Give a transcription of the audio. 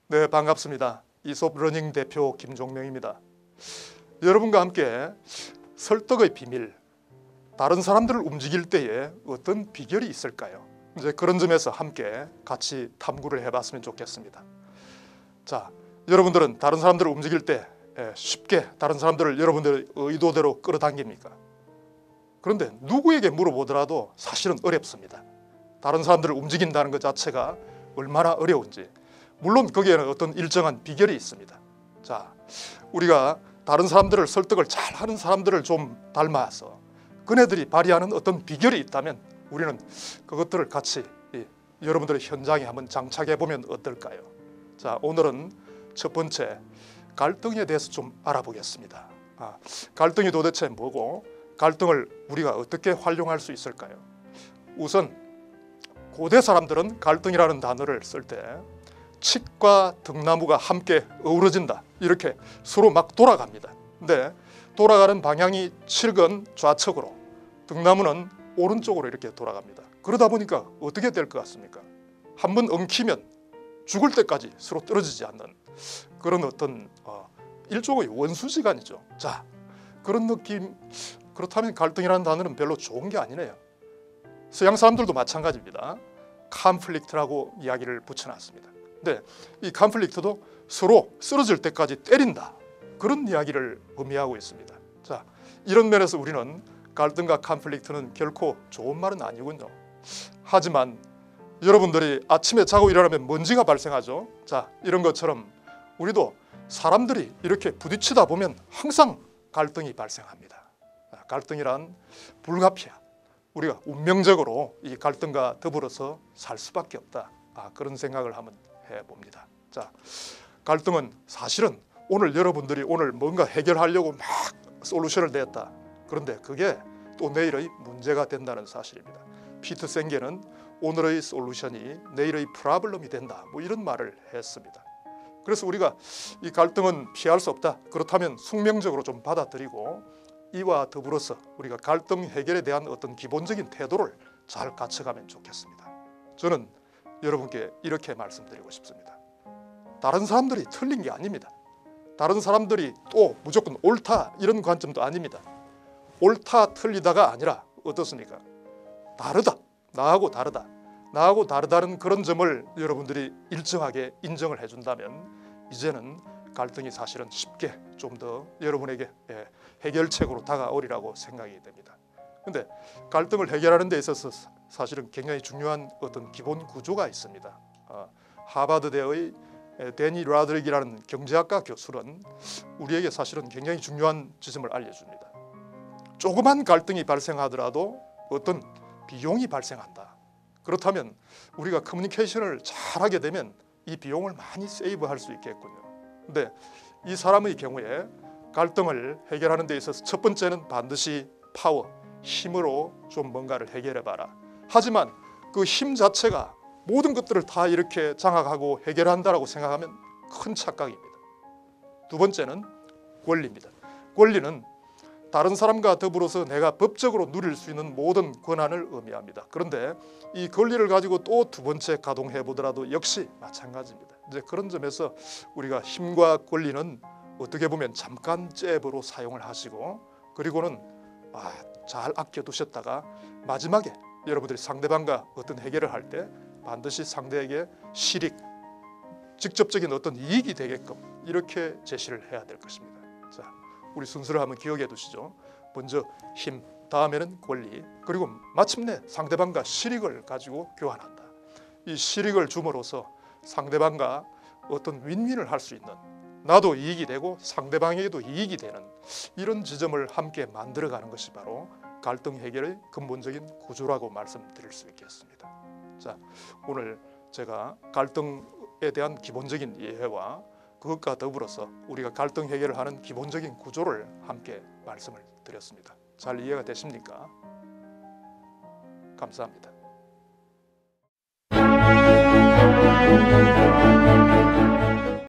네, 반갑습니다. 이솝 러닝 대표 김종명입니다. 여러분과 함께 설득의 비밀, 다른 사람들을 움직일 때에 어떤 비결이 있을까요? 이제 그런 점에서 함께 같이 탐구를 해봤으면 좋겠습니다. 자, 여러분들은 다른 사람들을 움직일 때 쉽게 다른 사람들을 여러분들의 의도대로 끌어당깁니까? 그런데 누구에게 물어보더라도 사실은 어렵습니다. 다른 사람들을 움직인다는 것 자체가 얼마나 어려운지. 물론 거기에는 어떤 일정한 비결이 있습니다. 자, 우리가 다른 사람들을 설득을 잘하는 사람들을 좀 닮아서 그네들이 발휘하는 어떤 비결이 있다면 우리는 그것들을 같이 여러분들의 현장에 한번 장착해 보면 어떨까요? 자, 오늘은 첫 번째 갈등에 대해서 좀 알아보겠습니다. 갈등이 도대체 뭐고 갈등을 우리가 어떻게 활용할 수 있을까요? 우선 고대 사람들은 갈등이라는 단어를 쓸 때 칡과 등나무가 함께 어우러진다, 이렇게 서로 막 돌아갑니다. 근데 돌아가는 방향이 칡은 좌측으로, 등나무는 오른쪽으로 이렇게 돌아갑니다. 그러다 보니까 어떻게 될 것 같습니까? 한번 엉키면 죽을 때까지 서로 떨어지지 않는 그런 어떤 일종의 원수지간이죠. 자, 그런 느낌. 그렇다면 갈등이라는 단어는 별로 좋은 게 아니네요. 서양 사람들도 마찬가지입니다. 컨플릭트라고 이야기를 붙여놨습니다. 근데 이 컨플릭트도 서로 쓰러질 때까지 때린다, 그런 이야기를 의미하고 있습니다. 자, 이런 면에서 우리는 갈등과 컨플릭트는 결코 좋은 말은 아니군요. 하지만 여러분들이 아침에 자고 일어나면 먼지가 발생하죠. 자, 이런 것처럼 우리도 사람들이 이렇게 부딪히다 보면 항상 갈등이 발생합니다. 갈등이란 불가피한, 우리가 운명적으로 이 갈등과 더불어서 살 수밖에 없다, 그런 생각을 한번 해봅니다. 자, 갈등은 사실은 오늘 여러분들이 오늘 뭔가 해결하려고 막 솔루션을 냈다, 그런데 그게 또 내일의 문제가 된다는 사실입니다. 피터 생게는 오늘의 솔루션이 내일의 프로블럼이 된다, 뭐 이런 말을 했습니다. 그래서 우리가 이 갈등은 피할 수 없다, 그렇다면 숙명적으로 좀 받아들이고 이와 더불어서 우리가 갈등 해결에 대한 어떤 기본적인 태도를 잘 갖춰가면 좋겠습니다. 저는 여러분께 이렇게 말씀드리고 싶습니다. 다른 사람들이 틀린 게 아닙니다. 다른 사람들이 또 무조건 옳다, 이런 관점도 아닙니다. 옳다 틀리다가 아니라 어떻습니까? 다르다, 나하고 다르다, 나하고 다르다는 그런 점을 여러분들이 일정하게 인정을 해준다면 이제는 갈등이 사실은 쉽게 좀 더 여러분에게 해결책으로 다가오리라고 생각이 됩니다. 근데 갈등을 해결하는 데 있어서 사실은 굉장히 중요한 어떤 기본 구조가 있습니다. 하버드대의 데니 라드릭이라는 경제학과 교수는 우리에게 사실은 굉장히 중요한 지점을 알려줍니다. 조그만 갈등이 발생하더라도 어떤 비용이 발생한다. 그렇다면 우리가 커뮤니케이션을 잘하게 되면 이 비용을 많이 세이브할 수 있겠군요. 근데 이 사람의 경우에 갈등을 해결하는 데 있어서 첫 번째는 반드시 파워, 힘으로 좀 뭔가를 해결해봐라. 하지만 그 힘 자체가 모든 것들을 다 이렇게 장악하고 해결한다라고 생각하면 큰 착각입니다. 두 번째는 권리입니다. 권리는 다른 사람과 더불어서 내가 법적으로 누릴 수 있는 모든 권한을 의미합니다. 그런데 이 권리를 가지고 또 두 번째 가동해 보더라도 역시 마찬가지입니다. 이제 그런 점에서 우리가 힘과 권리는 어떻게 보면 잠깐 잽으로 사용을 하시고, 그리고는 잘 아껴두셨다가 마지막에 여러분들이 상대방과 어떤 해결을 할 때 반드시 상대에게 실익, 직접적인 어떤 이익이 되게끔 이렇게 제시를 해야 될 것입니다. 자, 우리 순서를 한번 기억해 두시죠. 먼저 힘, 다음에는 권리, 그리고 마침내 상대방과 실익을 가지고 교환한다. 이 실익을 줌으로써 상대방과 어떤 윈윈을 할 수 있는, 나도 이익이 되고 상대방에게도 이익이 되는 이런 지점을 함께 만들어가는 것이 바로 갈등 해결의 근본적인 구조라고 말씀드릴 수 있겠습니다. 자, 오늘 제가 갈등에 대한 기본적인 이해와 그것과 더불어서 우리가 갈등 해결을 하는 기본적인 구조를 함께 말씀을 드렸습니다. 잘 이해가 되십니까? 감사합니다.